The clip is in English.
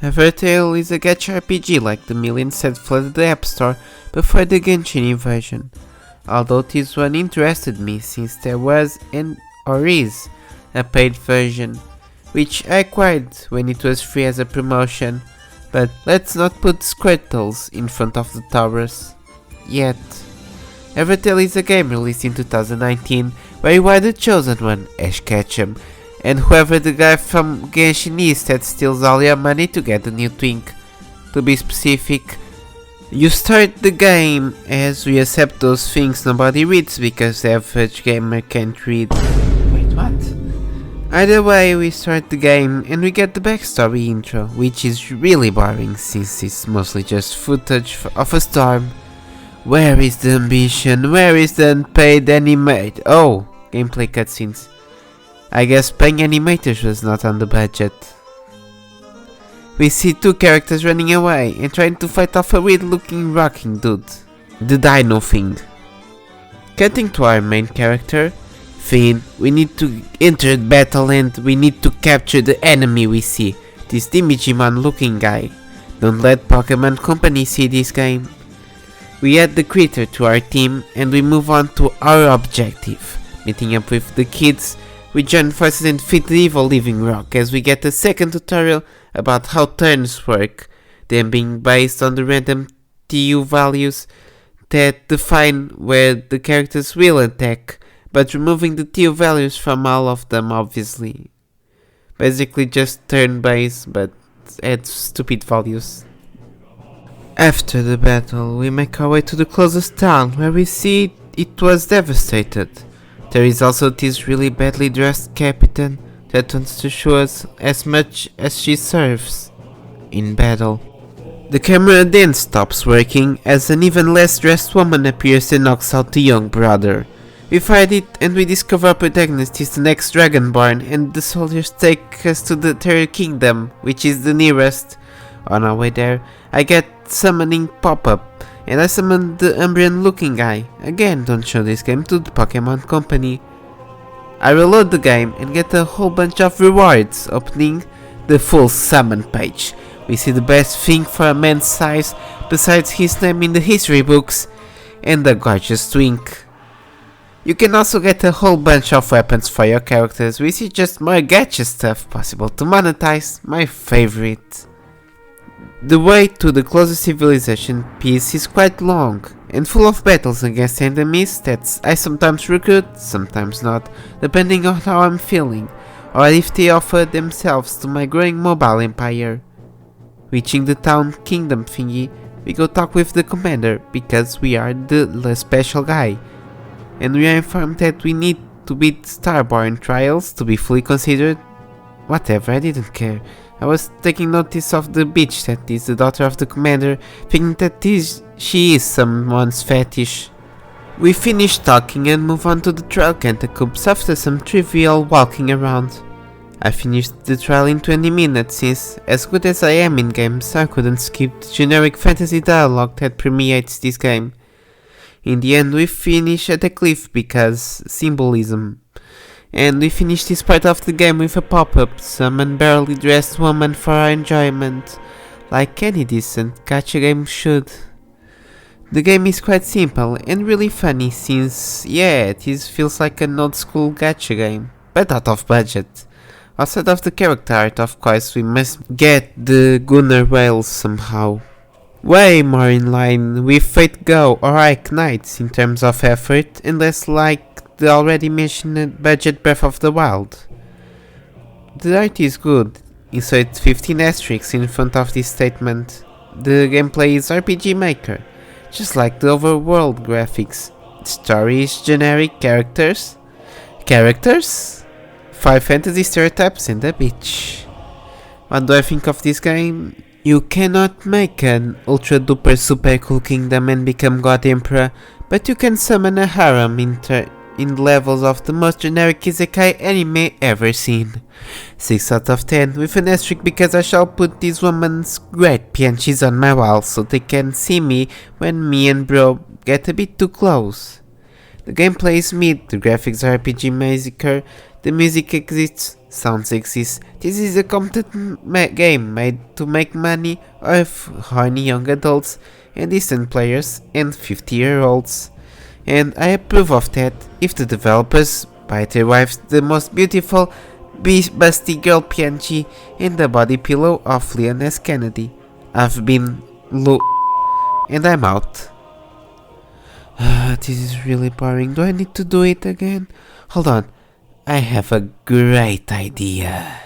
Evertale is a gacha RPG like the millions that flooded the App Store before the Genshin invasion. Although this one interested me since there was or is a paid version, which I acquired when it was free as a promotion, but let's not put Squirtles in front of the towers yet. Evertale is a game released in 2019 where you are the chosen one, Ash Ketchum, and whoever the guy from Genshin is that steals all your money to get a new twink. To be specific, you start the game as we accept those things nobody reads because the average gamer can't read. Wait, what? Either way, we start the game and we get the backstory intro, which is really boring since it's mostly just footage of a storm. Where is the ambition? Where is the unpaid animate? Oh, gameplay cutscenes. I guess paying animators was not on the budget. We see two characters running away and trying to fight off a weird looking rocking dude. The dino thing. Cutting to our main character, Finn, we need to enter battle and we need to capture the enemy we see. This Digimon looking guy. Don't let Pokemon Company see this game. We add the creator to our team and we move on to our objective. Meeting up with the kids, we join forces and defeat the evil Living Rock as we get a second tutorial about how turns work, them being based on the random TU values that define where the characters will attack, but removing the TU values from all of them obviously. Basically just turn based but adds stupid values. After the battle, we make our way to the closest town where we see it was devastated. There is also this really badly dressed captain that wants to show us as much as she serves in battle. The camera then stops working as an even less dressed woman appears and knocks out the young brother. We fight it and we discover our protagonist is the next Dragonborn and the soldiers take us to the Terror Kingdom, which is the nearest. On our way there, I get summoning pop-up and I summon the Umbrian looking guy. Again, don't show this game to the Pokemon Company. I reload the game and get a whole bunch of rewards, opening the full summon page. We see the best thing for a man's size besides his name in the history books and a gorgeous twink. You can also get a whole bunch of weapons for your characters. We see just more gacha stuff possible to monetize, my favorite. The way to the closest civilization piece is quite long and full of battles against enemies that I sometimes recruit, sometimes not, depending on how I'm feeling, or if they offer themselves to my growing mobile empire. Reaching the town kingdom thingy, we go talk with the commander because we are the less special guy, and we are informed that we need to beat Starborn trials to be fully considered. Whatever, I didn't care. I was taking notice of the bitch that is the daughter of the commander, thinking that she is someone's fetish. We finish talking and move on to the trial catacombs after some trivial walking around. I finished the trial in 20 minutes since, as good as I am in games, I couldn't skip the generic fantasy dialogue that permeates this game. In the end we finish at a cliff because symbolism. And we finish this part of the game with a pop-up, summon barely dressed woman for our enjoyment, like any decent gacha game should. The game is quite simple and really funny since, yeah, it feels like an old school gacha game, but out of budget. Outside of the character art, of course, we must get the Gunnar Whales somehow. Way more in line with Fate Go or Ike Knights in terms of effort, and less like the already mentioned budget Breath of the Wild. The art is good, insert 15 asterisks in front of this statement. The gameplay is RPG Maker, just like the overworld graphics. The story is generic characters, 5 fantasy stereotypes and a bitch. What do I think of this game? You cannot make an ultra duper super cool kingdom and become God Emperor, but you can summon a harem in levels of the most generic isekai anime ever seen. 6 out of 10 with an asterisk because I shall put these women's great PNGs on my wall so they can see me when me and bro get a bit too close. The gameplay is mid, the graphics are RPG Maker, The music exists, sounds exist. This is a competent game made to make money of horny young adults and distant players and 50-year-olds. And I approve of that if the developers buy their wives the most beautiful busty girl PNG and the body pillow of Leon S. Kennedy. I've been and I'm out. This is really boring. Do I need to do it again? Hold on. I have a great idea.